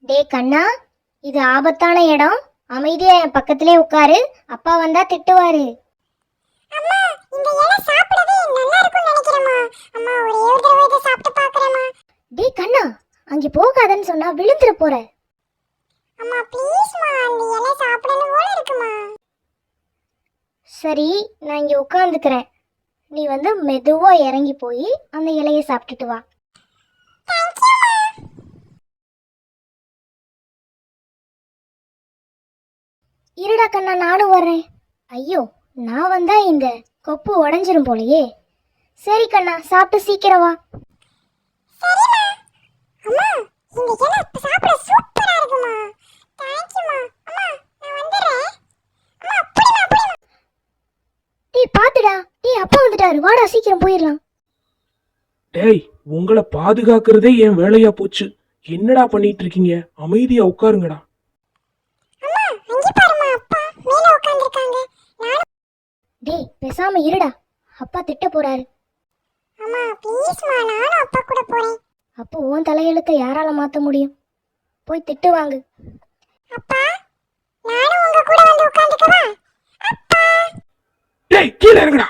டேய் கண்ணா, இது ஆபத்தான இடம். அமைதியா என் பக்கத்திலே உட்காரு. அப்பா வந்தா திட்டுவாரு. அம்மா, இந்த இலை சாப்பிடவே நல்லா இருக்கும்னு நினைக்கிறேம்மா. அம்மா, ஒரே ஒரு தடவை இதை சாப்பிட்டு பார்க்கறேம்மா. டேய் கண்ணா, அங்கே போகாதன்னு சொன்னா விழுந்துற போற. அம்மா ப்ளீஸ்மா, அந்த இலை சாப்பிடணும் போல இருக்குமா. சரி, நான் இங்கே உட்காந்துக்கிறேன். நீ வந்து மெதுவா இறங்கி போய் அந்த இலையை சாப்பிட்டுட்டு வா. இருடா கண்ணா, நானும் வர்றேன். ஐயோ, நான் வந்தா இந்த கொப்பு உடஞ்சிரும் போலயே. சரி கண்ணா, சாப்பிட்டு சீக்கிரம் வா. சரிம்மா. அம்மா, இந்த இலை சாப்பிட சூப்பரா இருக்குமா. தேங்க்யூமா. அம்மா, நான் வந்துடுறேன். அம்மா, புடிமா. டேய் பாத்துடா, டேய் அப்பா வந்துட்டாரு, வாடா சீக்கிரம் போயிடலாம். டேய், உங்களை பாதுகாக்கிறதே என் வேலையா போச்சு. என்னடா பண்ணிட்டு இருக்கீங்க? அமைதியா உட்காருங்கடா. அம்மா, அங்கே பாருமா, அப்பா மேல உட்கார்ந்திருக்காங்க. நானும். டேய் பேசாம இருடா, அப்பா திட்ட போறாரு. அம்மா ப்ளீஸ்மா, நானும் அப்பா கூட போறேன். அப்போ உன் தலையெழுத்தை யாரால மாத்த முடியும்? போய் திட்டு வாங்கு. அப்பா, நானும் உங்க கூட வந்து உட்கார்ந்துக்கவா? அப்பா. டேய், கீழே இறங்குடா.